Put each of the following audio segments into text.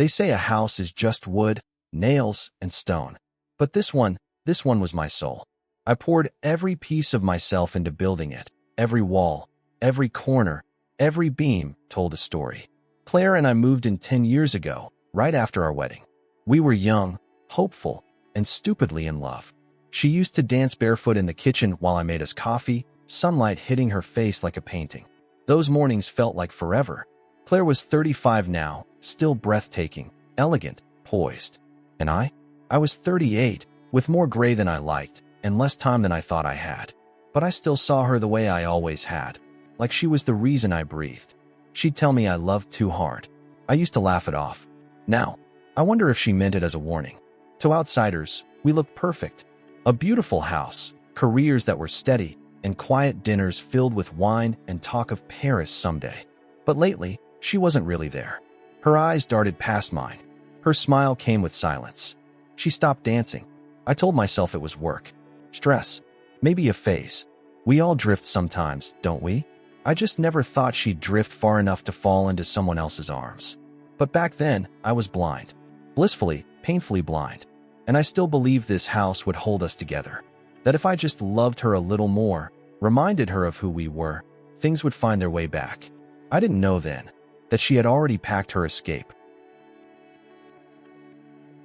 They say a house is just wood, nails, and stone. But this one was my soul. I poured every piece of myself into building it. Every wall, every corner, every beam told a story. Claire and I moved in 10 years ago, right after our wedding. We were young, hopeful, and stupidly in love. She used to dance barefoot in the kitchen while I made us coffee, sunlight hitting her face like a painting. Those mornings felt like forever. Claire was 35 now, still breathtaking, elegant, poised. And I was 38, with more gray than I liked, and less time than I thought I had. But I still saw her the way I always had, like she was the reason I breathed. She'd tell me I loved too hard. I used to laugh it off. Now, I wonder if she meant it as a warning. To outsiders, we looked perfect. A beautiful house, careers that were steady, and quiet dinners filled with wine and talk of Paris someday. But lately, she wasn't really there. Her eyes darted past mine. Her smile came with silence. She stopped dancing. I told myself it was work. Stress. Maybe a phase. We all drift sometimes, don't we? I just never thought she'd drift far enough to fall into someone else's arms. But back then, I was blind. Blissfully, painfully blind. And I still believed this house would hold us together. That if I just loved her a little more, reminded her of who we were, things would find their way back. I didn't know then that she had already packed her escape.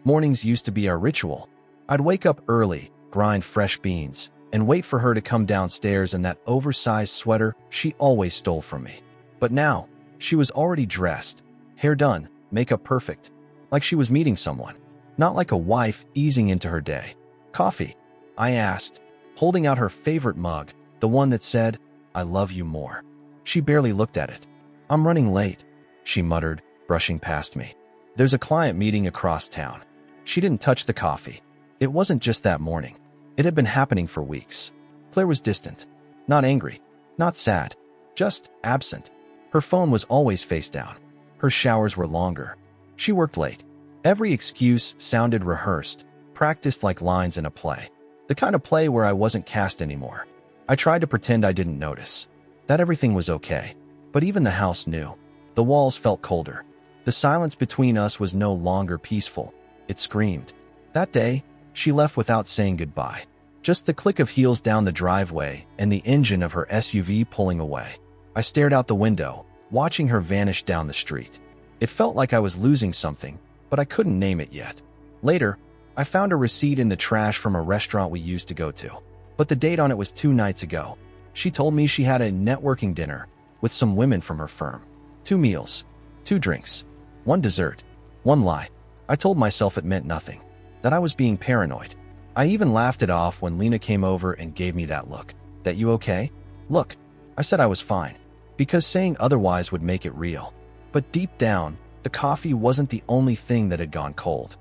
Mornings used to be our ritual. I'd wake up early, grind fresh beans, and wait for her to come downstairs in that oversized sweater she always stole from me. But now, she was already dressed, hair done, makeup perfect, like she was meeting someone, not like a wife easing into her day. Coffee? I asked, holding out her favorite mug, the one that said, "I love you more." She barely looked at it. "I'm running late," she muttered, brushing past me. "There's a client meeting across town." She didn't touch the coffee. It wasn't just that morning. It had been happening for weeks. Claire was distant. Not angry. Not sad. Just absent. Her phone was always face down. Her showers were longer. She worked late. Every excuse sounded rehearsed, practiced like lines in a play. The kind of play where I wasn't cast anymore. I tried to pretend I didn't notice. That everything was okay. But even the house knew. The walls felt colder. The silence between us was no longer peaceful. It screamed. That day, she left without saying goodbye. Just the click of heels down the driveway and the engine of her SUV pulling away. I stared out the window, watching her vanish down the street. It felt like I was losing something, but I couldn't name it yet. Later, I found a receipt in the trash from a restaurant we used to go to. But the date on it was 2 nights ago. She told me she had a networking dinner with some women from her firm. 2 meals, 2 drinks, 1 dessert, 1 lie. I told myself it meant nothing, that I was being paranoid. I even laughed it off when Lena came over and gave me that look. "That you okay?" "Look," I said I was fine, because saying otherwise would make it real. But deep down, the coffee wasn't the only thing that had gone cold.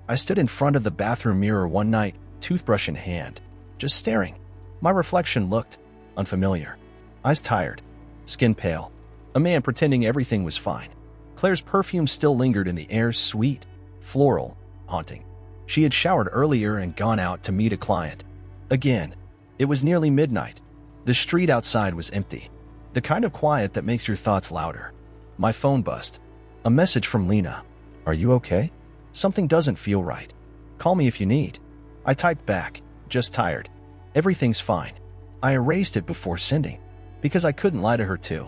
I stood in front of the bathroom mirror one night, toothbrush in hand, just staring. My reflection looked unfamiliar. Eyes tired, skin pale. A man pretending everything was fine. Claire's perfume still lingered in the air, sweet, floral, haunting. She had showered earlier and gone out to meet a client. Again, it was nearly midnight. The street outside was empty. The kind of quiet that makes your thoughts louder. My phone buzzed. A message from Lena. "Are you okay? Something doesn't feel right. Call me if you need." I typed back, "Just tired. Everything's fine." I erased it before sending, because I couldn't lie to her too.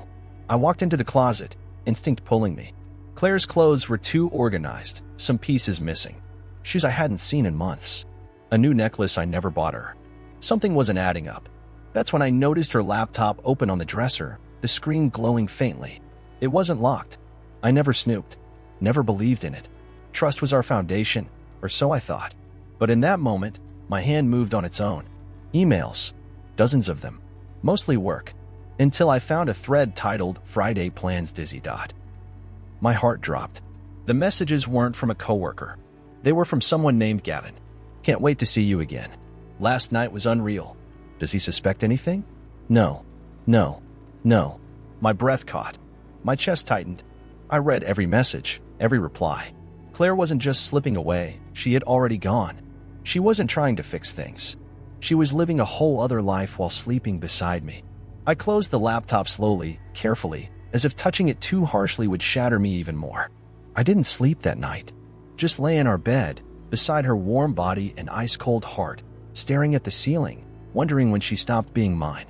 I walked into the closet, instinct pulling me. Claire's clothes were too organized, some pieces missing. Shoes I hadn't seen in months. A new necklace I never bought her. Something wasn't adding up. That's when I noticed her laptop open on the dresser, the screen glowing faintly. It wasn't locked. I never snooped, never believed in it. Trust was our foundation, or so I thought. But in that moment, my hand moved on its own. Emails. Dozens of them. Mostly work. Until I found a thread titled "Friday Plans Dizzy Dot." My heart dropped. The messages weren't from a coworker. They were from someone named Gavin. "Can't wait to see you again. Last night was unreal. Does he suspect anything? No. No. No." My breath caught. My chest tightened. I read every message, every reply. Claire wasn't just slipping away. She had already gone. She wasn't trying to fix things. She was living a whole other life while sleeping beside me. I closed the laptop slowly, carefully, as if touching it too harshly would shatter me even more. I didn't sleep that night. Just lay in our bed, beside her warm body and ice-cold heart, staring at the ceiling, wondering when she stopped being mine.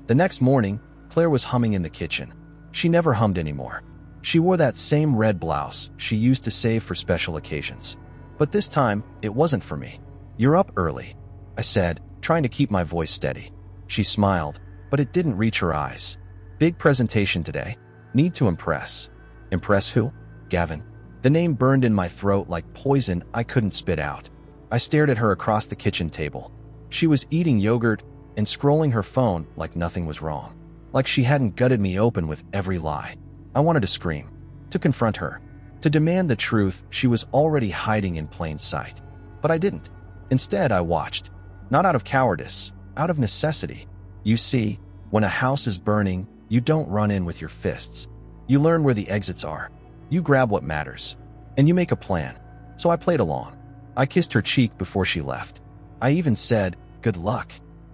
The next morning, Claire was humming in the kitchen. She never hummed anymore. She wore that same red blouse she used to save for special occasions. But this time, it wasn't for me. "You're up early," I said, trying to keep my voice steady. She smiled, but it didn't reach her eyes. "Big presentation today. Need to impress." "Impress who?" "Gavin." The name burned in my throat like poison I couldn't spit out. I stared at her across the kitchen table. She was eating yogurt and scrolling her phone like nothing was wrong. Like she hadn't gutted me open with every lie. I wanted to scream, to confront her, to demand the truth she was already hiding in plain sight. But I didn't. Instead, I watched. Not out of cowardice, out of necessity. You see, when a house is burning, you don't run in with your fists. You learn where the exits are. You grab what matters. And you make a plan. So I played along. I kissed her cheek before she left. I even said, "Good luck."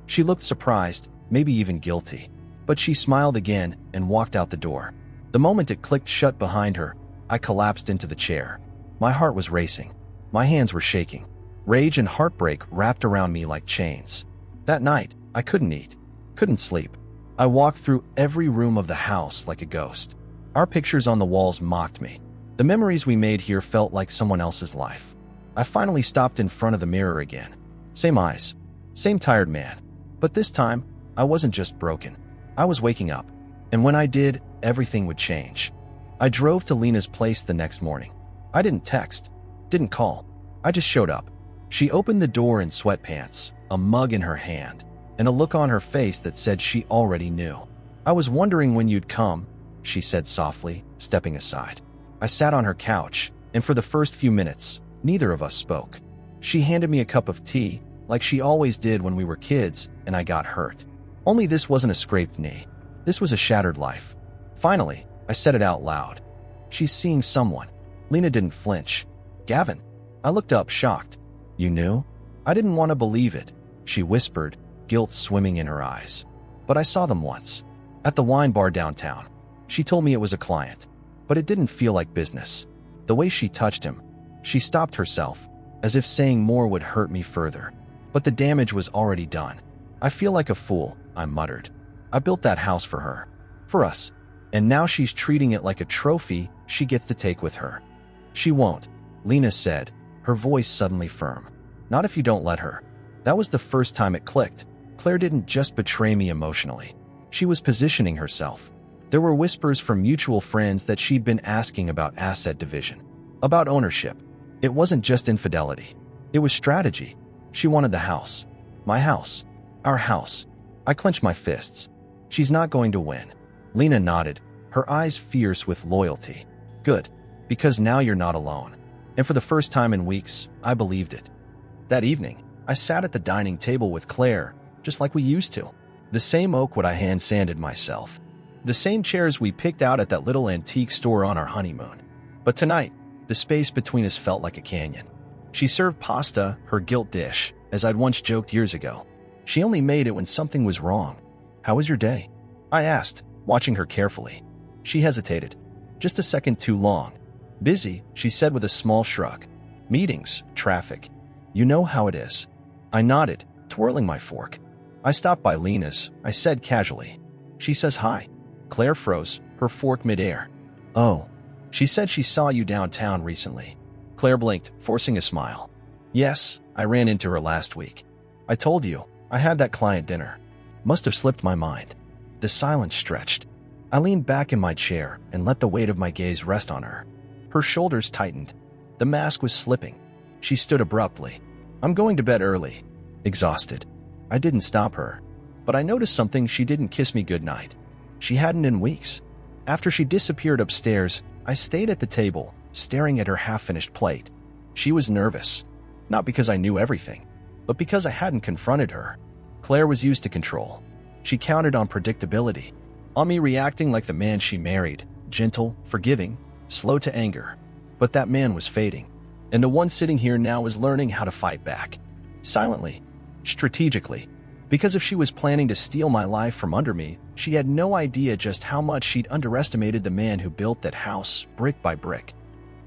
She looked surprised, maybe even guilty. But she smiled again and walked out the door. The moment it clicked shut behind her, I collapsed into the chair. My heart was racing. My hands were shaking. Rage and heartbreak wrapped around me like chains. That night, I couldn't eat, couldn't sleep. I walked through every room of the house like a ghost. Our pictures on the walls mocked me. The memories we made here felt like someone else's life. I finally stopped in front of the mirror again. Same eyes, same tired man. But this time, I wasn't just broken. I was waking up. And when I did, everything would change. I drove to Lena's place the next morning. I didn't text, didn't call. I just showed up. She opened the door in sweatpants, a mug in her hand, and a look on her face that said she already knew. "I was wondering when you'd come," she said softly, stepping aside. I sat on her couch, and for the first few minutes, neither of us spoke. She handed me a cup of tea, like she always did when we were kids, and I got hurt. Only this wasn't a scraped knee. This was a shattered life. Finally, I said it out loud. "She's seeing someone." Lena didn't flinch. "Gavin." I looked up, shocked. "You knew?" I didn't want to believe it. She whispered, guilt swimming in her eyes. "But I saw them once. At the wine bar downtown." She told me it was a client. But it didn't feel like business. The way she touched him. She stopped herself, as if saying more would hurt me further. But the damage was already done. "I feel like a fool," I muttered. "I built that house for her. For us. And now she's treating it like a trophy she gets to take with her." "She won't," Lena said, her voice suddenly firm. "Not if you don't let her." That was the first time it clicked. Claire didn't just betray me emotionally. She was positioning herself. There were whispers from mutual friends that she'd been asking about asset division, about ownership. It wasn't just infidelity. It was strategy. She wanted the house. My house. Our house. I clenched my fists. "She's not going to win." Lena nodded, her eyes fierce with loyalty. "Good. Because now you're not alone." And for the first time in weeks, I believed it. That evening, I sat at the dining table with Claire, just like we used to. The same oak wood I hand-sanded myself. The same chairs we picked out at that little antique store on our honeymoon. But tonight, the space between us felt like a canyon. She served pasta, her guilt dish, as I'd once joked years ago. She only made it when something was wrong. "How was your day?" I asked, watching her carefully. She hesitated. "Just a second too long." "Busy," she said with a small shrug. "Meetings, traffic. You know how it is." I nodded, twirling my fork. "I stopped by Lena's," I said casually. "She says hi." Claire froze, her fork midair. "Oh." "She said she saw you downtown recently." Claire blinked, forcing a smile. "Yes, I ran into her last week. I told you, I had that client dinner. Must have slipped my mind." The silence stretched. I leaned back in my chair and let the weight of my gaze rest on her. Her shoulders tightened. The mask was slipping. She stood abruptly. "I'm going to bed early." Exhausted. I didn't stop her. But I noticed something. She didn't kiss me goodnight. She hadn't in weeks. After she disappeared upstairs, I stayed at the table, staring at her half-finished plate. She was nervous. Not because I knew everything, but because I hadn't confronted her. Claire was used to control. She counted on predictability, on me reacting like the man she married, gentle, forgiving, slow to anger. But that man was fading, and the one sitting here now was learning how to fight back. Silently, strategically. Because if she was planning to steal my life from under me, she had no idea just how much she'd underestimated the man who built that house brick by brick.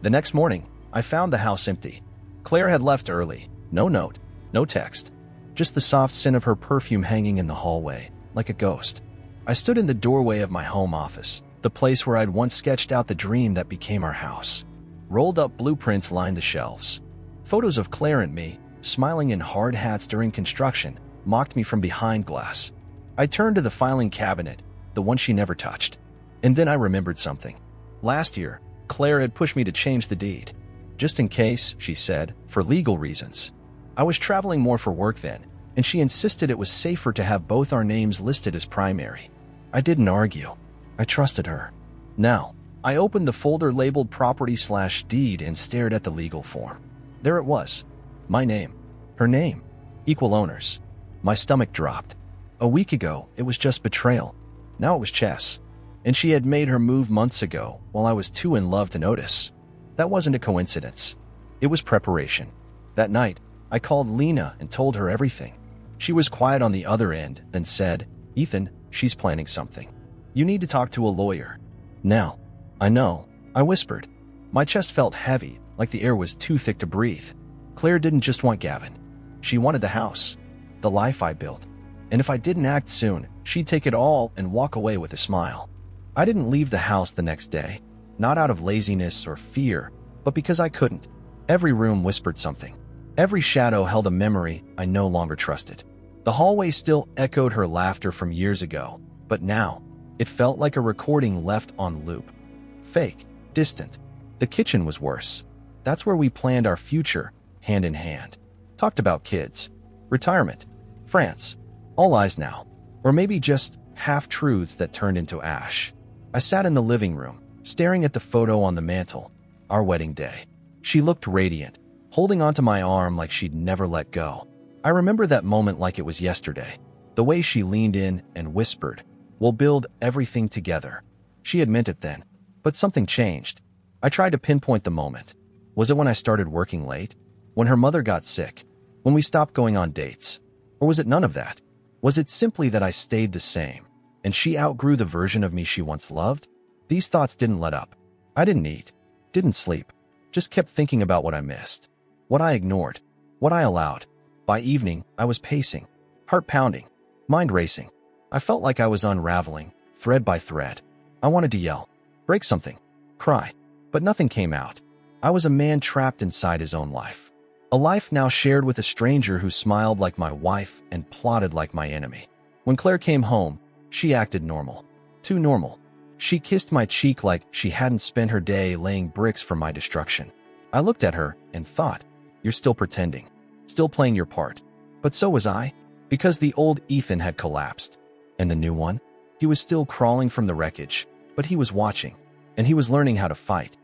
The next morning, I found the house empty. Claire had left early. No note, no text. Just the soft scent of her perfume hanging in the hallway, like a ghost. I stood in the doorway of my home office, the place where I'd once sketched out the dream that became our house. Rolled-up blueprints lined the shelves. Photos of Claire and me, smiling in hard hats during construction, mocked me from behind glass. I turned to the filing cabinet, the one she never touched. And then I remembered something. Last year, Claire had pushed me to change the deed. Just in case, she said, for legal reasons. I was traveling more for work then, and she insisted it was safer to have both our names listed as primary. I didn't argue. I trusted her. Now, I opened the folder labeled property/deed and stared at the legal form. There it was. My name. Her name. Equal owners. My stomach dropped. A week ago, it was just betrayal. Now it was chess. And she had made her move months ago, while I was too in love to notice. That wasn't a coincidence. It was preparation. That night, I called Lena and told her everything. She was quiet on the other end, then said, "Ethan, she's planning something. You need to talk to a lawyer." "Now." "I know," I whispered. My chest felt heavy, like the air was too thick to breathe. Claire didn't just want Gavin. She wanted the house, the life I built. And if I didn't act soon, she'd take it all and walk away with a smile. I didn't leave the house the next day, not out of laziness or fear, but because I couldn't. Every room whispered something. Every shadow held a memory I no longer trusted. The hallway still echoed her laughter from years ago, but now, it felt like a recording left on loop. Fake, distant. The kitchen was worse. That's where we planned our future, hand in hand. Talked about kids, retirement, France. All lies now. Or maybe just half-truths that turned into ash. I sat in the living room, staring at the photo on the mantel, our wedding day. She looked radiant, holding onto my arm like she'd never let go. I remember that moment like it was yesterday. The way she leaned in and whispered, "We'll build everything together." She had meant it then, but something changed. I tried to pinpoint the moment. Was it when I started working late? When her mother got sick? When we stopped going on dates? Or was it none of that? Was it simply that I stayed the same, and she outgrew the version of me she once loved? These thoughts didn't let up. I didn't eat, didn't sleep, just kept thinking about what I missed, what I ignored, what I allowed. By evening, I was pacing, heart pounding, mind racing. I felt like I was unraveling, thread by thread. I wanted to yell, break something, cry, but nothing came out. I was a man trapped inside his own life. A life now shared with a stranger who smiled like my wife and plotted like my enemy. When Claire came home, she acted normal. Too normal. She kissed my cheek like she hadn't spent her day laying bricks for my destruction. I looked at her and thought, "You're still pretending, still playing your part." But so was I, because the old Ethan had collapsed. And the new one? He was still crawling from the wreckage, but he was watching, and he was learning how to fight.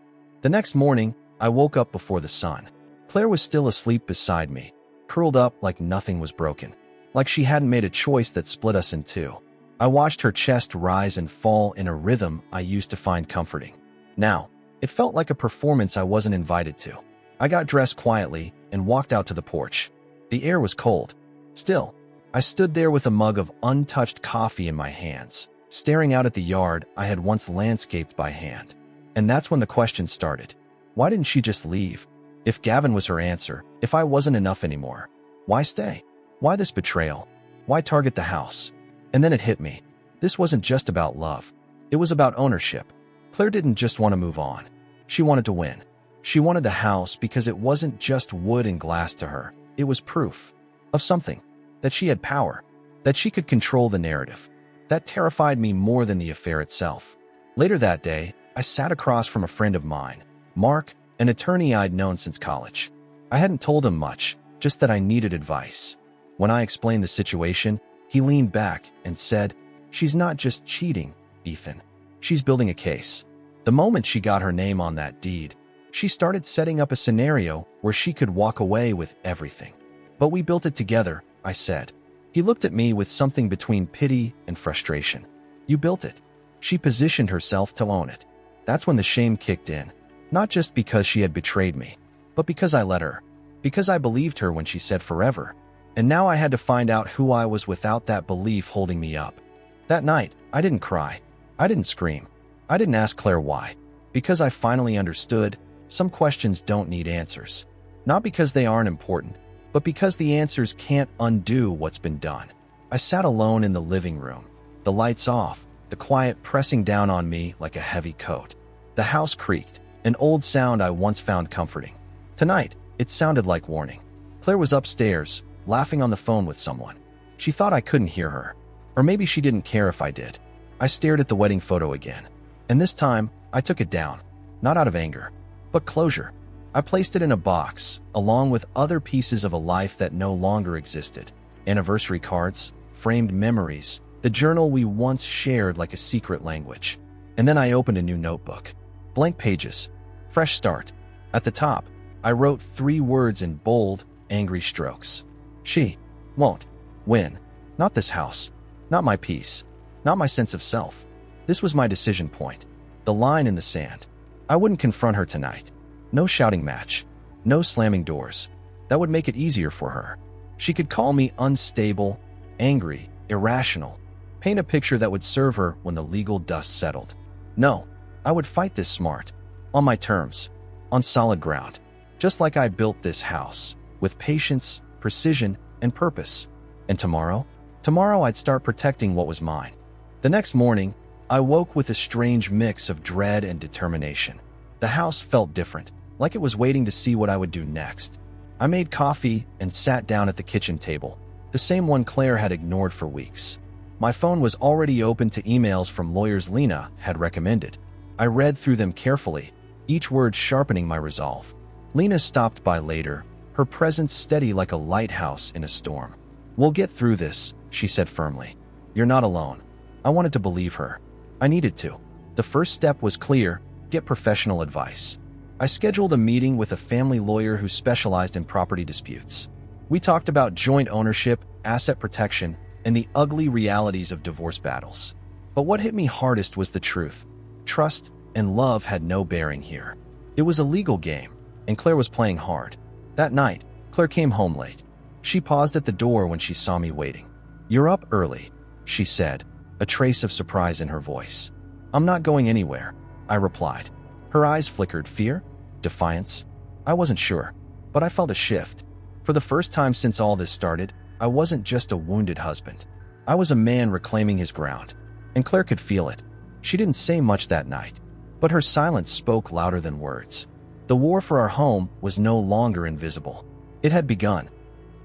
The next morning, I woke up before the sun. Claire was still asleep beside me, curled up like nothing was broken, like she hadn't made a choice that split us in two. I watched her chest rise and fall in a rhythm I used to find comforting. Now, it felt like a performance I wasn't invited to. I got dressed quietly and walked out to the porch. The air was cold. Still, I stood there with a mug of untouched coffee in my hands, staring out at the yard I had once landscaped by hand. And that's when the question started. Why didn't she just leave? If Gavin was her answer, if I wasn't enough anymore, why stay? Why this betrayal? Why target the house? And then it hit me. This wasn't just about love. It was about ownership. Claire didn't just want to move on. She wanted to win. She wanted the house because it wasn't just wood and glass to her. It was proof of something, that she had power, that she could control the narrative. That terrified me more than the affair itself. Later that day, I sat across from a friend of mine, Mark, an attorney I'd known since college. I hadn't told him much, just that I needed advice. When I explained the situation, he leaned back and said, "She's not just cheating, Ethan. She's building a case." The moment she got her name on that deed, she started setting up a scenario where she could walk away with everything. "But we built it together," I said. He looked at me with something between pity and frustration. "You built it." She positioned herself to own it. That's when the shame kicked in. Not just because she had betrayed me, but because I let her. Because I believed her when she said forever. And now I had to find out who I was without that belief holding me up. That night, I didn't cry. I didn't scream. I didn't ask Claire why. Because I finally understood, Some questions don't need answers. Not because they aren't important, but because the answers can't undo what's been done. I sat alone in the living room, the lights off, the quiet pressing down on me like a heavy coat. The house creaked, an old sound I once found comforting. Tonight, it sounded like warning. Claire was upstairs, laughing on the phone with someone. She thought I couldn't hear her. Or maybe she didn't care if I did. I stared at the wedding photo again. And this time, I took it down. Not out of anger, but closure. I placed it in a box, along with other pieces of a life that no longer existed. Anniversary cards, framed memories, the journal we once shared like a secret language. And then I opened a new notebook. Blank pages. Fresh start. At the top, I wrote 3 words in bold, angry strokes. She won't win. Not this house. Not my peace. Not my sense of self. This was my decision point. The line in the sand. I wouldn't confront her tonight. No shouting match. No slamming doors. That would make it easier for her. She could call me unstable, angry, irrational. Paint a picture that would serve her when the legal dust settled. No, I would fight this smart. On my terms. On solid ground. Just like I built this house. With patience, precision, and purpose. And tomorrow? Tomorrow I'd start protecting what was mine. The next morning, I woke with a strange mix of dread and determination. The house felt different, like it was waiting to see what I would do next. I made coffee and sat down at the kitchen table, the same one Claire had ignored for weeks. My phone was already open to emails from lawyers Lena had recommended. I read through them carefully, each word sharpening my resolve. Lena stopped by later, her presence steady like a lighthouse in a storm. "We'll get through this," she said firmly. "You're not alone." I wanted to believe her. I needed to. The first step was clear: get professional advice. I scheduled a meeting with a family lawyer who specialized in property disputes. We talked about joint ownership, asset protection, and the ugly realities of divorce battles. But what hit me hardest was the truth. Trust and love had no bearing here. It was a legal game, and Claire was playing hard. That night, Claire came home late. She paused at the door when she saw me waiting. "You're up early," she said, a trace of surprise in her voice. "I'm not going anywhere," I replied. Her eyes flickered. Fear? Defiance? I wasn't sure, but I felt a shift. For the first time since all this started, I wasn't just a wounded husband. I was a man reclaiming his ground, and Claire could feel it. She didn't say much that night, but her silence spoke louder than words. The war for our home was no longer invisible. It had begun.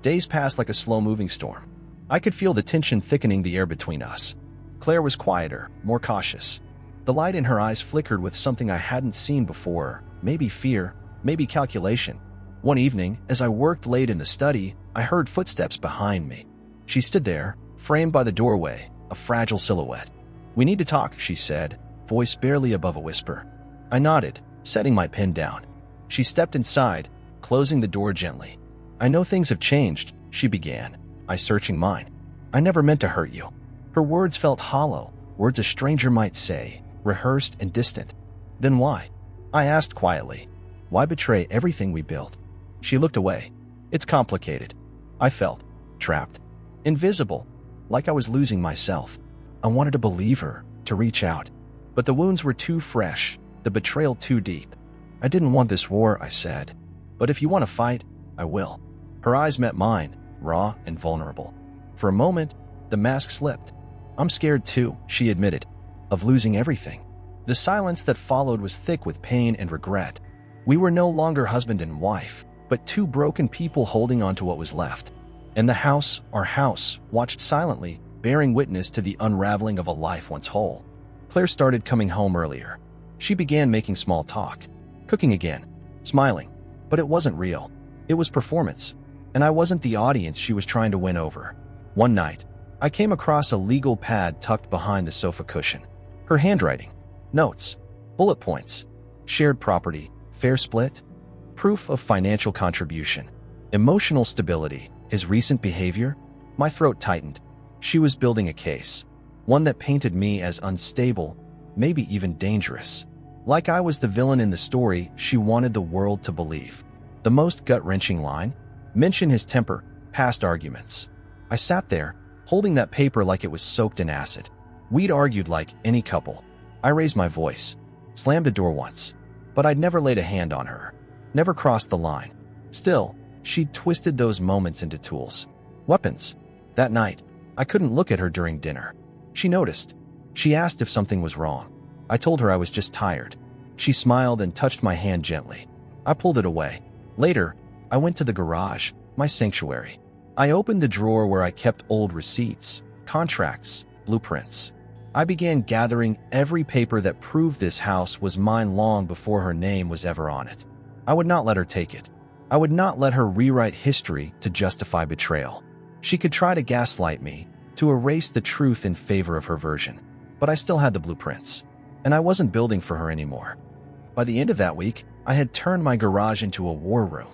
Days passed like a slow-moving storm. I could feel the tension thickening the air between us. Claire was quieter, more cautious. The light in her eyes flickered with something I hadn't seen before, maybe fear, maybe calculation. One evening, as I worked late in the study, I heard footsteps behind me. She stood there, framed by the doorway, a fragile silhouette. "We need to talk," she said, voice barely above a whisper. I nodded, setting my pen down. She stepped inside, closing the door gently. "I know things have changed," she began, eyes searching mine. "I never meant to hurt you." Her words felt hollow, words a stranger might say, rehearsed and distant. "Then why?" I asked quietly. "Why betray everything we built?" She looked away. "It's complicated." I felt trapped, invisible, like I was losing myself. I wanted to believe her, to reach out. But the wounds were too fresh, the betrayal too deep. "I didn't want this war," I said. "But if you want to fight, I will." Her eyes met mine, raw and vulnerable. For a moment, the mask slipped. "I'm scared too," she admitted, "of losing everything." The silence that followed was thick with pain and regret. We were no longer husband and wife, but two broken people holding on to what was left. And the house, our house, watched silently, bearing witness to the unraveling of a life once whole. Claire started coming home earlier. She began making small talk, cooking again, smiling. But it wasn't real. It was performance. And I wasn't the audience she was trying to win over. One night, I came across a legal pad tucked behind the sofa cushion. Her handwriting, notes, bullet points, shared property, fair split, proof of financial contribution, emotional stability, his recent behavior. My throat tightened. She was building a case, one that painted me as unstable, maybe even dangerous. Like I was the villain in the story she wanted the world to believe. The most gut-wrenching line? Mention his temper, past arguments. I sat there, holding that paper like it was soaked in acid. We'd argued like any couple. I raised my voice, slammed a door once. But I'd never laid a hand on her, never crossed the line. Still, she'd twisted those moments into tools, weapons. That night, I couldn't look at her during dinner. She noticed. She asked if something was wrong. I told her I was just tired. She smiled and touched my hand gently. I pulled it away. Later, I went to the garage, my sanctuary. I opened the drawer where I kept old receipts, contracts, blueprints. I began gathering every paper that proved this house was mine long before her name was ever on it. I would not let her take it. I would not let her rewrite history to justify betrayal. She could try to gaslight me, to erase the truth in favor of her version. But I still had the blueprints, and I wasn't building for her anymore. By the end of that week, I had turned my garage into a war room.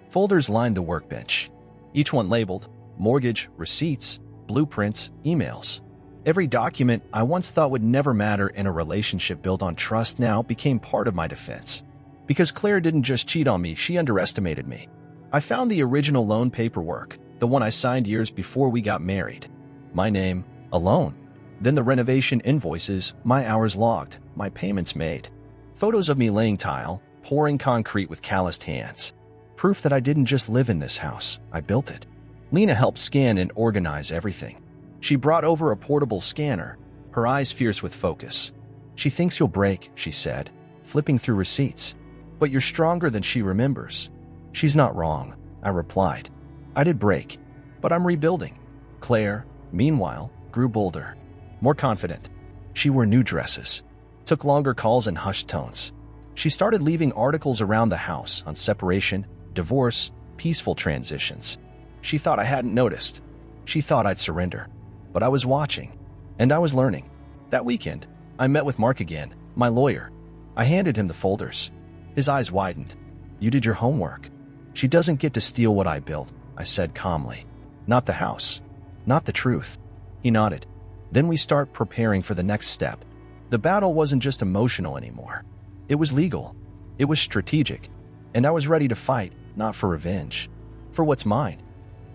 Folders lined the workbench, each one labeled mortgage, receipts, blueprints, emails. Every document I once thought would never matter in a relationship built on trust now became part of my defense. Because Claire didn't just cheat on me, she underestimated me. I found the original loan paperwork, the one I signed years before we got married. My name, alone. Then the renovation invoices, my hours logged, my payments made. Photos of me laying tile, pouring concrete with calloused hands. Proof that I didn't just live in this house, I built it. Lena helped scan and organize everything. She brought over a portable scanner, her eyes fierce with focus. She thinks you'll break, she said, flipping through receipts. But you're stronger than she remembers. She's not wrong, I replied. I did break, but I'm rebuilding. Claire, meanwhile, grew bolder, more confident. She wore new dresses, took longer calls in hushed tones. She started leaving articles around the house on separation, divorce, peaceful transitions. She thought I hadn't noticed. She thought I'd surrender. But I was watching, and I was learning. That weekend, I met with Mark again, my lawyer. I handed him the folders. His eyes widened. You did your homework. She doesn't get to steal what I built, I said calmly. Not the house. Not the truth. He nodded. Then we start preparing for the next step. The battle wasn't just emotional anymore. It was legal. It was strategic. And I was ready to fight, not for revenge. For what's mine.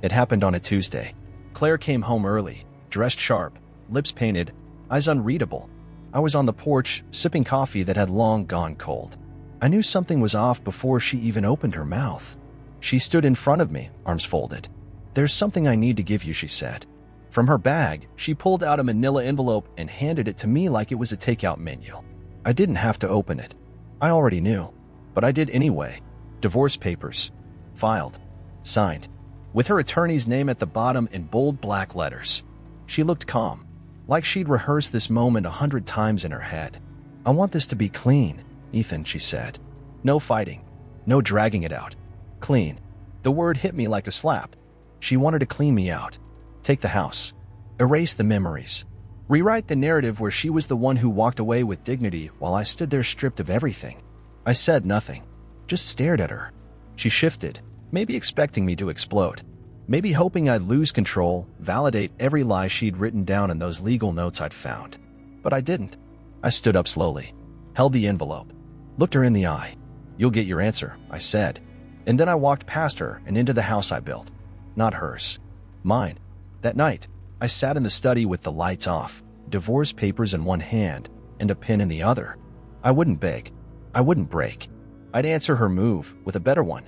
It happened on a Tuesday. Claire came home early, dressed sharp, lips painted, eyes unreadable. I was on the porch, sipping coffee that had long gone cold. I knew something was off before she even opened her mouth. She stood in front of me, arms folded. There's something I need to give you, she said. From her bag, she pulled out a manila envelope and handed it to me like it was a takeout menu. I didn't have to open it. I already knew, but I did anyway. Divorce papers. Filed. Signed. With her attorney's name at the bottom in bold black letters. She looked calm, like she'd rehearsed this moment 100 times in her head. I want this to be clean, Ethan, she said. No fighting. No dragging it out. Clean. The word hit me like a slap. She wanted to clean me out. Take the house. Erase the memories. Rewrite the narrative where she was the one who walked away with dignity while I stood there stripped of everything. I said nothing. Just stared at her. She shifted, maybe expecting me to explode. Maybe hoping I'd lose control, validate every lie she'd written down in those legal notes I'd found. But I didn't. I stood up slowly, held the envelope, looked her in the eye. You'll get your answer, I said. And then I walked past her and into the house I built. Not hers. Mine. That night, I sat in the study with the lights off, divorce papers in one hand and a pen in the other. I wouldn't beg. I wouldn't break. I'd answer her move with a better one.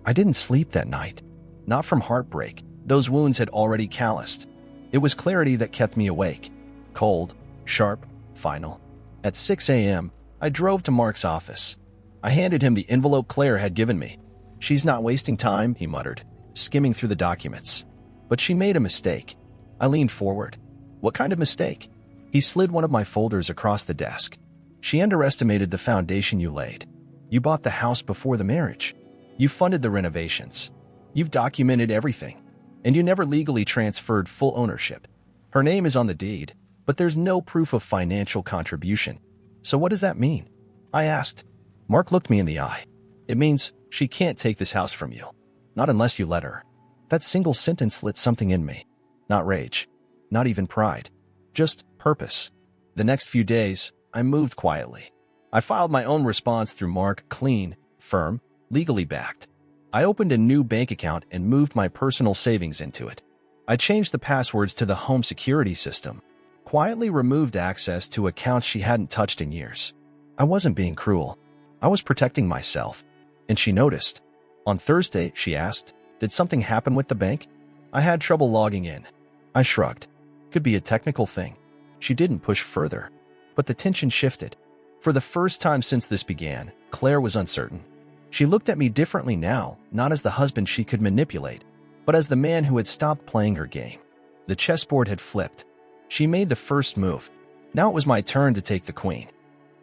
I didn't sleep that night. Not from heartbreak. Those wounds had already calloused. It was clarity that kept me awake. Cold, sharp, final. At 6 a.m., I drove to Mark's office. I handed him the envelope Claire had given me. She's not wasting time, he muttered, skimming through the documents. But she made a mistake. I leaned forward. What kind of mistake? He slid one of my folders across the desk. She underestimated the foundation you laid. You bought the house before the marriage. You funded the renovations. You've documented everything. And you never legally transferred full ownership. Her name is on the deed, but there's no proof of financial contribution. So what does that mean? I asked. Mark looked me in the eye. It means she can't take this house from you. Not unless you let her. That single sentence lit something in me. Not rage. Not even pride. Just purpose. The next few days, I moved quietly. I filed my own response through Mark, clean, firm, legally backed. I opened a new bank account and moved my personal savings into it. I changed the passwords to the home security system, quietly removed access to accounts she hadn't touched in years. I wasn't being cruel. I was protecting myself, and she noticed. On Thursday, she asked, "Did something happen with the bank?" I had trouble logging in. I shrugged. Could be a technical thing. She didn't push further, but the tension shifted. For the first time since this began, Claire was uncertain. She looked at me differently now, not as the husband she could manipulate, but as the man who had stopped playing her game. The chessboard had flipped. She made the first move. Now it was my turn to take the queen.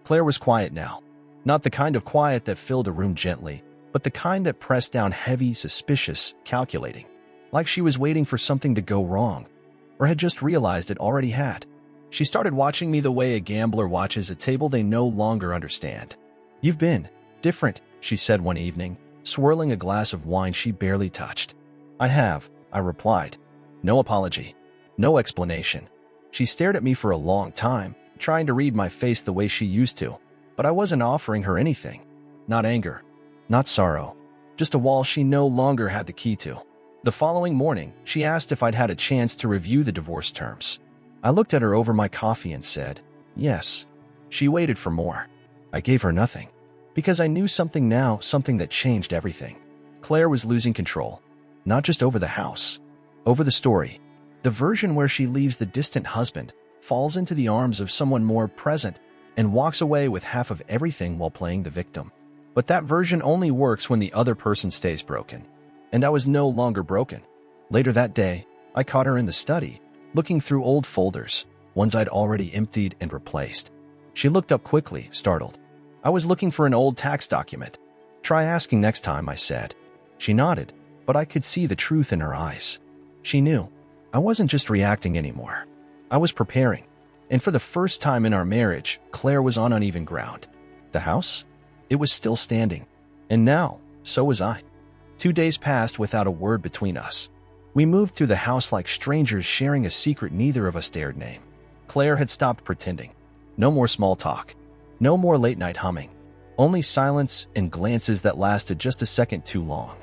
Claire was quiet now. Not the kind of quiet that filled a room gently, but the kind that pressed down heavy, suspicious, calculating. Like she was waiting for something to go wrong, or had just realized it already had. She started watching me the way a gambler watches a table they no longer understand. "You've been different," she said one evening, swirling a glass of wine she barely touched. "I have," I replied. No apology. No explanation. She stared at me for a long time, trying to read my face the way she used to, but I wasn't offering her anything. Not anger. Not sorrow. Just a wall she no longer had the key to. The following morning, she asked if I'd had a chance to review the divorce terms. I looked at her over my coffee and said, "Yes." She waited for more. I gave her nothing. Because I knew something now, something that changed everything. Claire was losing control. Not just over the house. Over the story. The version where she leaves the distant husband, falls into the arms of someone more present, and walks away with half of everything while playing the victim. But that version only works when the other person stays broken. And I was no longer broken. Later that day, I caught her in the study, looking through old folders, ones I'd already emptied and replaced. She looked up quickly, startled. "I was looking for an old tax document." "Try asking next time," I said. She nodded, but I could see the truth in her eyes. She knew. I wasn't just reacting anymore. I was preparing. And for the first time in our marriage, Claire was on uneven ground. The house? It was still standing. And now, so was I. 2 days passed without a word between us. We moved through the house like strangers sharing a secret neither of us dared name. Claire had stopped pretending. No more small talk. No more late-night humming. Only silence and glances that lasted just a second too long.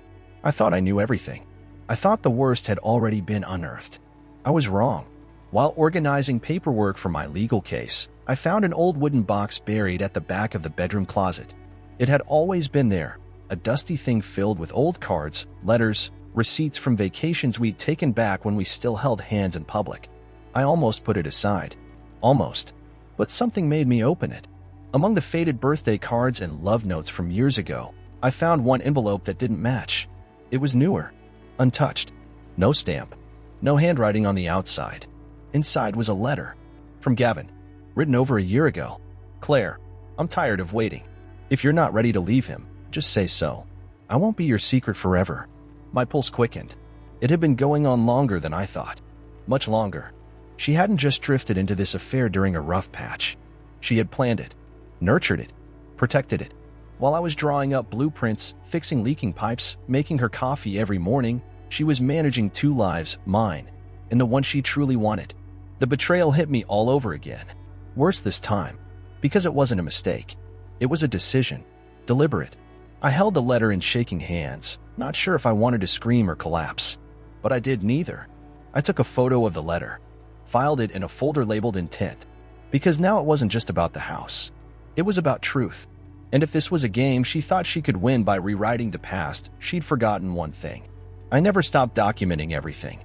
I thought I knew everything. I thought the worst had already been unearthed. I was wrong. While organizing paperwork for my legal case, I found an old wooden box buried at the back of the bedroom closet. It had always been there, a dusty thing filled with old cards, letters, receipts from vacations we'd taken back when we still held hands in public. I almost put it aside. Almost. But something made me open it. Among the faded birthday cards and love notes from years ago, I found one envelope that didn't match. It was newer. Untouched. No stamp. No handwriting on the outside. Inside was a letter. From Gavin. Written over a year ago. "Claire, I'm tired of waiting. If you're not ready to leave him, just say so. I won't be your secret forever." My pulse quickened. It had been going on longer than I thought. Much longer. She hadn't just drifted into this affair during a rough patch. She had planned it. Nurtured it. Protected it. While I was drawing up blueprints, fixing leaking pipes, making her coffee every morning, she was managing 2 lives, mine, and the one she truly wanted. The betrayal hit me all over again. Worse this time, because it wasn't a mistake. It was a decision. Deliberate. I held the letter in shaking hands, not sure if I wanted to scream or collapse. But I did neither. I took a photo of the letter, filed it in a folder labeled intent, because now it wasn't just about the house. It was about truth. And if this was a game she thought she could win by rewriting the past, she'd forgotten one thing. I never stopped documenting everything.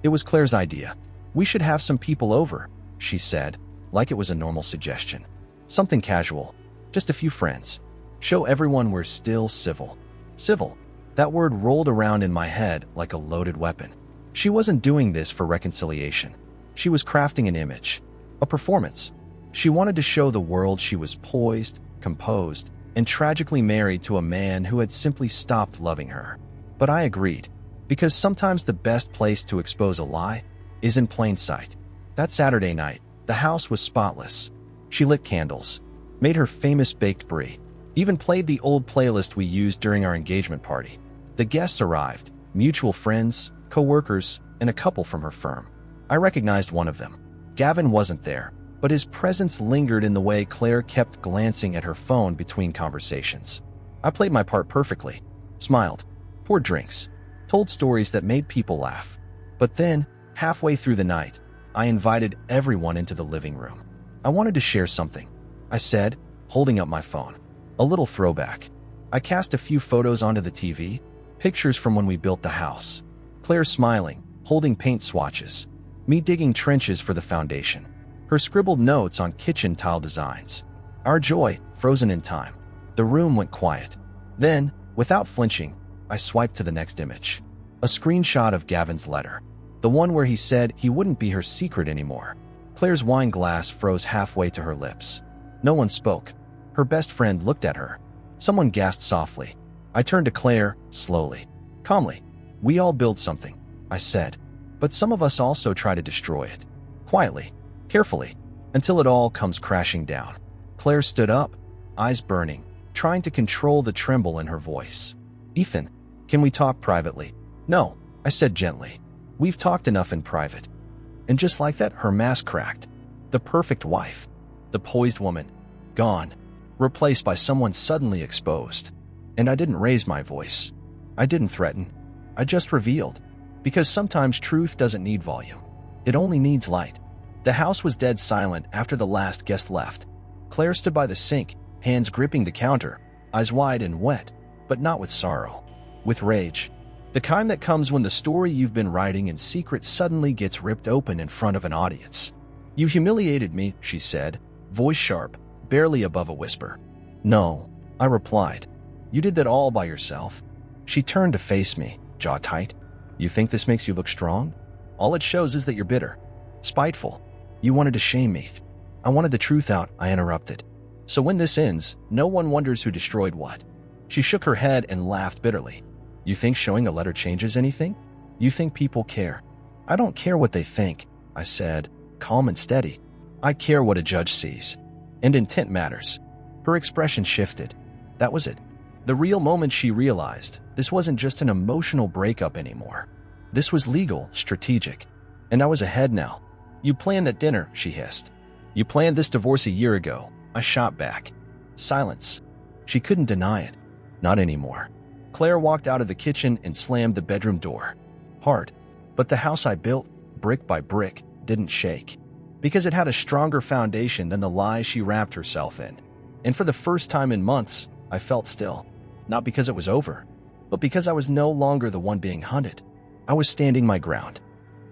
It was Claire's idea. "We should have some people over," she said, like it was a normal suggestion. Something casual. Just a few friends. Show everyone we're still civil. Civil. That word rolled around in my head like a loaded weapon. She wasn't doing this for reconciliation. She was crafting an image. A performance. She wanted to show the world she was poised, composed, and tragically married to a man who had simply stopped loving her. But I agreed. Because sometimes the best place to expose a lie is in plain sight. That Saturday night, the house was spotless. She lit candles, made her famous baked brie, even played the old playlist we used during our engagement party. The guests arrived, mutual friends, co-workers, and a couple from her firm. I recognized one of them. Gavin wasn't there, but his presence lingered in the way Claire kept glancing at her phone between conversations. I played my part perfectly, smiled, poured drinks, told stories that made people laugh. But then, halfway through the night, I invited everyone into the living room. "I wanted to share something," I said, holding up my phone. A little throwback. I cast a few photos onto the TV, pictures from when we built the house. Claire smiling, holding paint swatches. Me digging trenches for the foundation. Her scribbled notes on kitchen tile designs. Our joy, frozen in time. The room went quiet. Then, without flinching, I swiped to the next image. A screenshot of Gavin's letter. The one where he said he wouldn't be her secret anymore. Claire's wine glass froze halfway to her lips. No one spoke. Her best friend looked at her. Someone gasped softly. I turned to Claire, slowly. Calmly. We all build something, I said. But some of us also try to destroy it. Quietly, carefully, until it all comes crashing down. Claire stood up, eyes burning, trying to control the tremble in her voice. Ethan, can we talk privately? No, I said gently. We've talked enough in private. And just like that, her mask cracked. The perfect wife. The poised woman. Gone. Replaced by someone suddenly exposed. And I didn't raise my voice. I didn't threaten. I just revealed. Because sometimes truth doesn't need volume. It only needs light. The house was dead silent after the last guest left. Claire stood by the sink, hands gripping the counter, eyes wide and wet, but not with sorrow. With rage. The kind that comes when the story you've been writing in secret suddenly gets ripped open in front of an audience. You humiliated me, she said, voice sharp, barely above a whisper. No, I replied. You did that all by yourself. She turned to face me, jaw tight. You think this makes you look strong? All it shows is that you're bitter. Spiteful. You wanted to shame me. I wanted the truth out, I interrupted. So when this ends, no one wonders who destroyed what. She shook her head and laughed bitterly. You think showing a letter changes anything? You think people care? I don't care what they think, I said, calm and steady. I care what a judge sees. And intent matters. Her expression shifted. That was it. The real moment she realized this wasn't just an emotional breakup anymore. This was legal, strategic. And I was ahead now. You planned that dinner, she hissed. You planned this divorce a year ago, I shot back. Silence. She couldn't deny it. Not anymore. Claire walked out of the kitchen and slammed the bedroom door. Hard. But the house I built, brick by brick, didn't shake. Because it had a stronger foundation than the lies she wrapped herself in. And for the first time in months, I felt still. Not because it was over, but because I was no longer the one being hunted. I was standing my ground.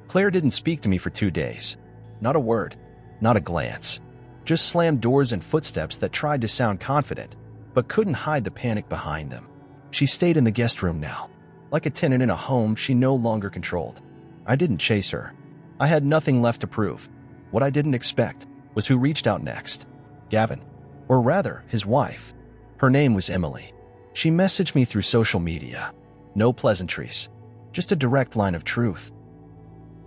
Claire didn't speak to me for 2 days. Not a word. Not a glance. Just slammed doors and footsteps that tried to sound confident, but couldn't hide the panic behind them. She stayed in the guest room now, like a tenant in a home she no longer controlled. I didn't chase her. I had nothing left to prove. What I didn't expect was who reached out next. Gavin. Or rather, his wife. Her name was Emily. She messaged me through social media. No pleasantries. Just a direct line of truth.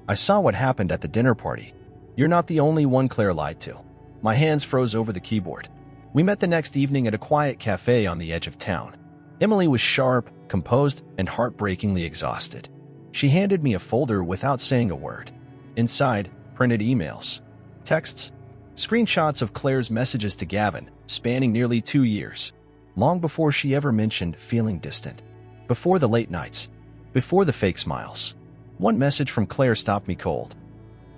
I saw what happened at the dinner party. You're not the only one Claire lied to. My hands froze over the keyboard. We met the next evening at a quiet cafe on the edge of town. Emily was sharp, composed, and heartbreakingly exhausted. She handed me a folder without saying a word. Inside, printed emails, texts, screenshots of Claire's messages to Gavin, spanning nearly 2 years. Long before she ever mentioned feeling distant. Before the late nights. Before the fake smiles. One message from Claire stopped me cold.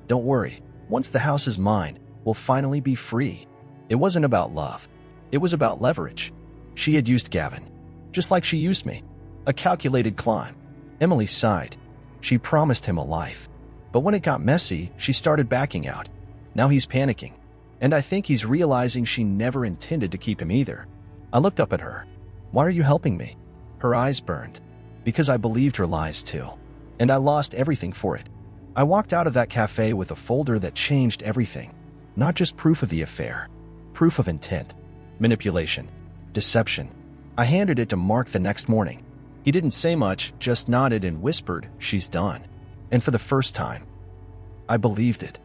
Don't worry, once the house is mine, we'll finally be free. It wasn't about love. It was about leverage. She had used Gavin. Just like she used me. A calculated climb. Emily sighed. She promised him a life. But when it got messy, she started backing out. Now he's panicking. And I think he's realizing she never intended to keep him either. I looked up at her. Why are you helping me? Her eyes burned. Because I believed her lies too. And I lost everything for it. I walked out of that cafe with a folder that changed everything. Not just proof of the affair. Proof of intent. Manipulation. Deception. I handed it to Mark the next morning. He didn't say much, just nodded and whispered, she's done. And for the first time, I believed it.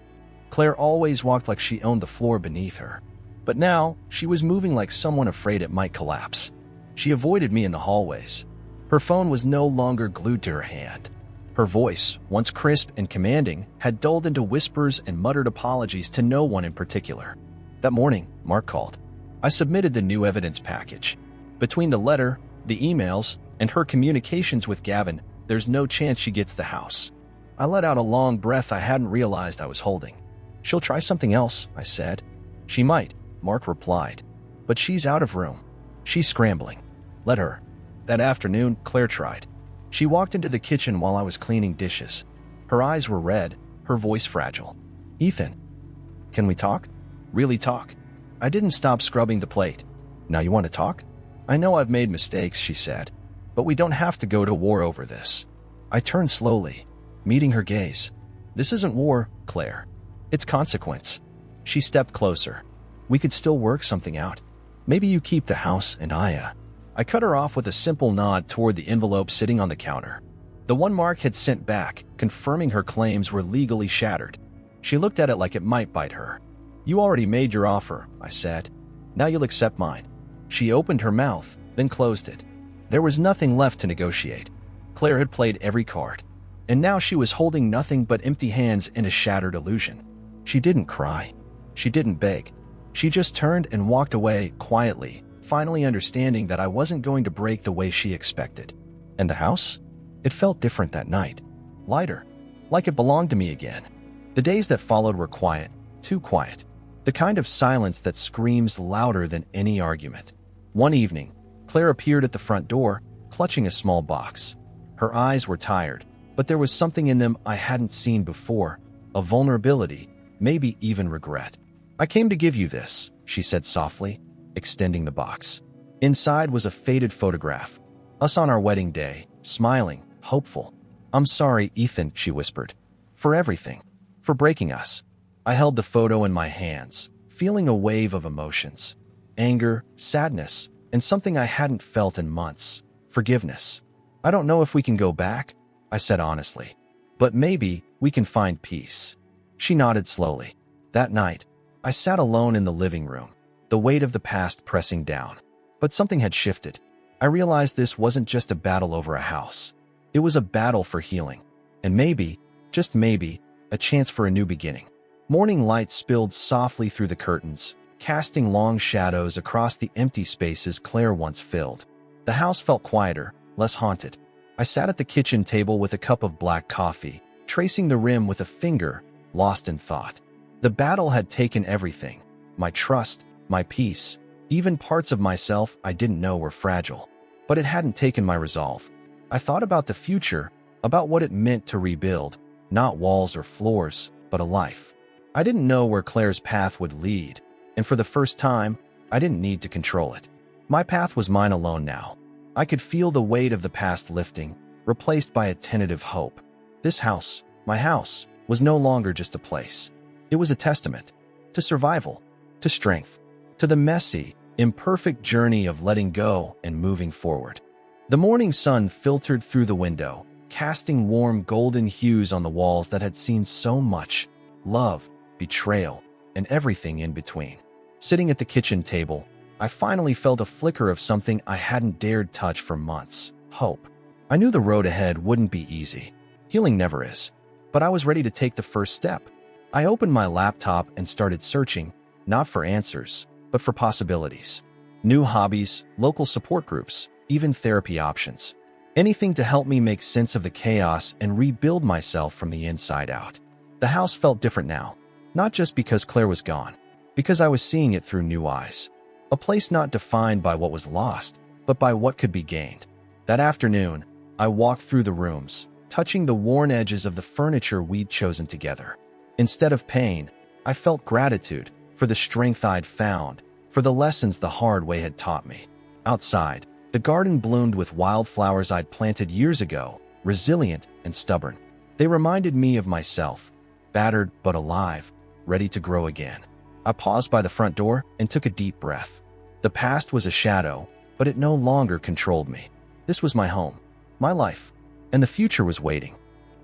Claire always walked like she owned the floor beneath her. But now, she was moving like someone afraid it might collapse. She avoided me in the hallways. Her phone was no longer glued to her hand. Her voice, once crisp and commanding, had dulled into whispers and muttered apologies to no one in particular. That morning, Mark called. I submitted the new evidence package. Between the letter, the emails, and her communications with Gavin, there's no chance she gets the house. I let out a long breath I hadn't realized I was holding. She'll try something else, I said. She might, Mark replied. But she's out of room. She's scrambling. Let her. That afternoon, Claire tried. She walked into the kitchen while I was cleaning dishes. Her eyes were red, her voice fragile. Ethan, can we talk? Really talk? I didn't stop scrubbing the plate. Now you want to talk? I know I've made mistakes, she said, but we don't have to go to war over this. I turned slowly, meeting her gaze. This isn't war, Claire. It's consequence. She stepped closer. We could still work something out. Maybe you keep the house and I cut her off with a simple nod toward the envelope sitting on the counter. The one Mark had sent back, confirming her claims were legally shattered. She looked at it like it might bite her. You already made your offer, I said. Now you'll accept mine. She opened her mouth, then closed it. There was nothing left to negotiate. Claire had played every card, and now she was holding nothing but empty hands and a shattered illusion. She didn't cry. She didn't beg. She just turned and walked away quietly, finally understanding that I wasn't going to break the way she expected. And the house? It felt different that night. Lighter. Like it belonged to me again. The days that followed were quiet. Too quiet. The kind of silence that screams louder than any argument. One evening, Claire appeared at the front door, clutching a small box. Her eyes were tired, but there was something in them I hadn't seen before. A vulnerability, maybe even regret. I came to give you this, she said softly, extending the box. Inside was a faded photograph. Us on our wedding day, smiling, hopeful. I'm sorry, Ethan, she whispered. For everything. For breaking us. I held the photo in my hands, feeling a wave of emotions. Anger, sadness, and something I hadn't felt in months. Forgiveness. I don't know if we can go back, I said honestly. But maybe we can find peace. She nodded slowly. That night, I sat alone in the living room, the weight of the past pressing down. But something had shifted. I realized this wasn't just a battle over a house. It was a battle for healing. And maybe, just maybe, a chance for a new beginning. Morning light spilled softly through the curtains, casting long shadows across the empty spaces Claire once filled. The house felt quieter, less haunted. I sat at the kitchen table with a cup of black coffee, tracing the rim with a finger, lost in thought. The battle had taken everything. My trust, my peace, even parts of myself I didn't know were fragile. But it hadn't taken my resolve. I thought about the future, about what it meant to rebuild, not walls or floors, but a life. I didn't know where Claire's path would lead, and for the first time, I didn't need to control it. My path was mine alone now. I could feel the weight of the past lifting, replaced by a tentative hope. This house, my house, was no longer just a place. It was a testament to survival, to strength, to the messy, imperfect journey of letting go and moving forward. The morning sun filtered through the window, casting warm golden hues on the walls that had seen so much love, betrayal, and everything in between. Sitting at the kitchen table, I finally felt a flicker of something I hadn't dared touch for months: hope. I knew the road ahead wouldn't be easy. Healing never is. But I was ready to take the first step. I opened my laptop and started searching, not for answers, but for possibilities. New hobbies, local support groups, even therapy options. Anything to help me make sense of the chaos and rebuild myself from the inside out. The house felt different now, not just because Claire was gone, because I was seeing it through new eyes. A place not defined by what was lost, but by what could be gained. That afternoon, I walked through the rooms, touching the worn edges of the furniture we'd chosen together. Instead of pain, I felt gratitude for the strength I'd found, for the lessons the hard way had taught me. Outside, the garden bloomed with wildflowers I'd planted years ago, resilient and stubborn. They reminded me of myself, battered but alive, ready to grow again. I paused by the front door and took a deep breath. The past was a shadow, but it no longer controlled me. This was my home, my life, and the future was waiting.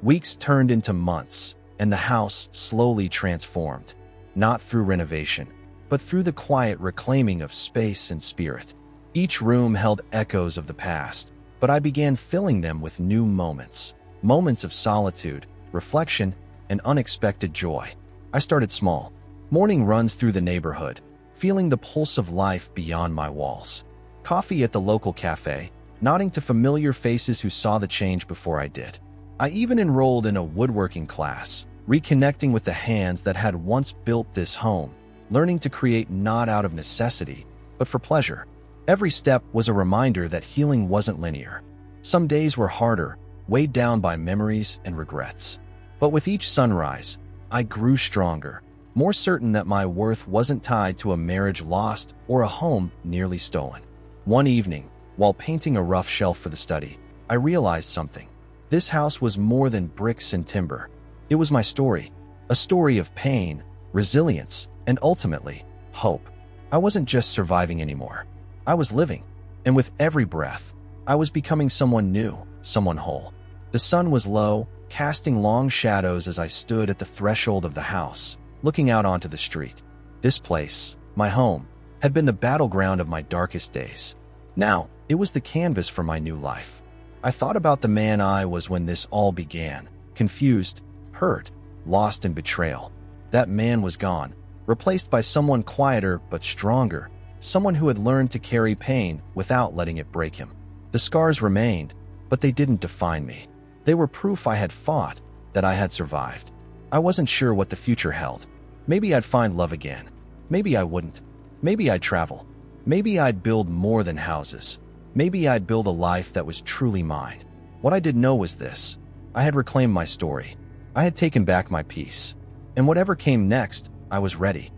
Weeks turned into months, and the house slowly transformed, not through renovation, but through the quiet reclaiming of space and spirit. Each room held echoes of the past, but I began filling them with new moments, moments of solitude, reflection, and unexpected joy. I started small, morning runs through the neighborhood, feeling the pulse of life beyond my walls. Coffee at the local cafe, nodding to familiar faces who saw the change before I did. I even enrolled in a woodworking class, reconnecting with the hands that had once built this home, learning to create not out of necessity, but for pleasure. Every step was a reminder that healing wasn't linear. Some days were harder, weighed down by memories and regrets. But with each sunrise, I grew stronger, more certain that my worth wasn't tied to a marriage lost or a home nearly stolen. One evening, while painting a rough shelf for the study, I realized something. This house was more than bricks and timber. It was my story, a story of pain, resilience, and ultimately, hope. I wasn't just surviving anymore. I was living, and with every breath, I was becoming someone new, someone whole. The sun was low, casting long shadows as I stood at the threshold of the house, looking out onto the street. This place, my home, had been the battleground of my darkest days. Now, it was the canvas for my new life. I thought about the man I was when this all began, confused, hurt, lost in betrayal. That man was gone, replaced by someone quieter but stronger, someone who had learned to carry pain without letting it break him. The scars remained, but they didn't define me. They were proof I had fought, that I had survived. I wasn't sure what the future held. Maybe I'd find love again. Maybe I wouldn't. Maybe I'd travel. Maybe I'd build more than houses. Maybe I'd build a life that was truly mine. What I didn't know was this. I had reclaimed my story. I had taken back my peace. And whatever came next, I was ready.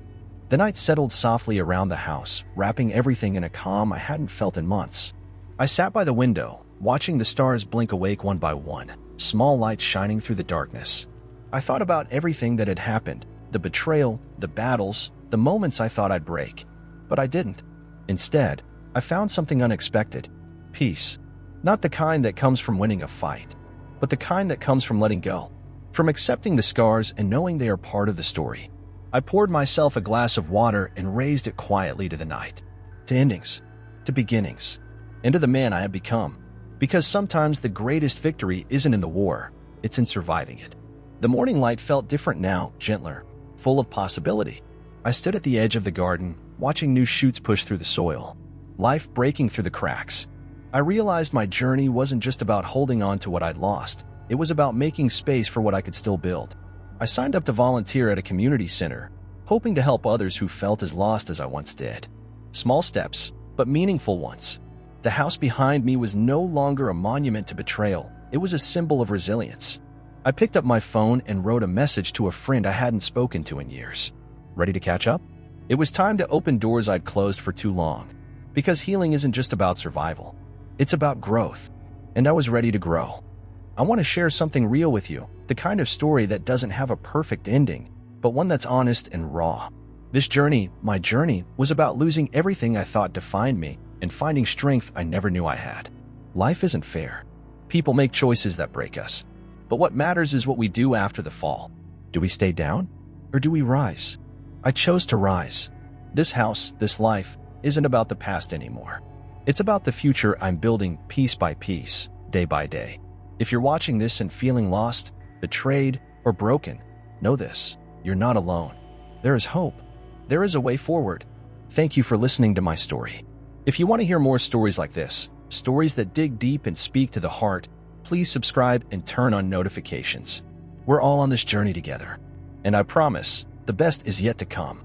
The night settled softly around the house, wrapping everything in a calm I hadn't felt in months. I sat by the window, watching the stars blink awake one by one, small lights shining through the darkness. I thought about everything that had happened, the betrayal, the battles, the moments I thought I'd break. But I didn't. Instead, I found something unexpected. Peace. Not the kind that comes from winning a fight, but the kind that comes from letting go. From accepting the scars and knowing they are part of the story. I poured myself a glass of water and raised it quietly to the night. To endings. To beginnings. And to the man I had become. Because sometimes the greatest victory isn't in the war, it's in surviving it. The morning light felt different now, gentler, full of possibility. I stood at the edge of the garden, watching new shoots push through the soil, life breaking through the cracks. I realized my journey wasn't just about holding on to what I'd lost. It was about making space for what I could still build. I signed up to volunteer at a community center, hoping to help others who felt as lost as I once did. Small steps, but meaningful ones. The house behind me was no longer a monument to betrayal. It was a symbol of resilience. I picked up my phone and wrote a message to a friend I hadn't spoken to in years. Ready to catch up? It was time to open doors I'd closed for too long. Because healing isn't just about survival. It's about growth. And I was ready to grow. I want to share something real with you, the kind of story that doesn't have a perfect ending, but one that's honest and raw. This journey, my journey, was about losing everything I thought defined me and finding strength I never knew I had. Life isn't fair. People make choices that break us. But what matters is what we do after the fall. Do we stay down? Or do we rise? I chose to rise. This house, this life, isn't about the past anymore. It's about the future I'm building piece by piece, day by day. If you're watching this and feeling lost, betrayed, or broken, know this. You're not alone. There is hope. There is a way forward. Thank you for listening to my story. If you want to hear more stories like this, stories that dig deep and speak to the heart, please subscribe and turn on notifications. We're all on this journey together. And I promise, the best is yet to come.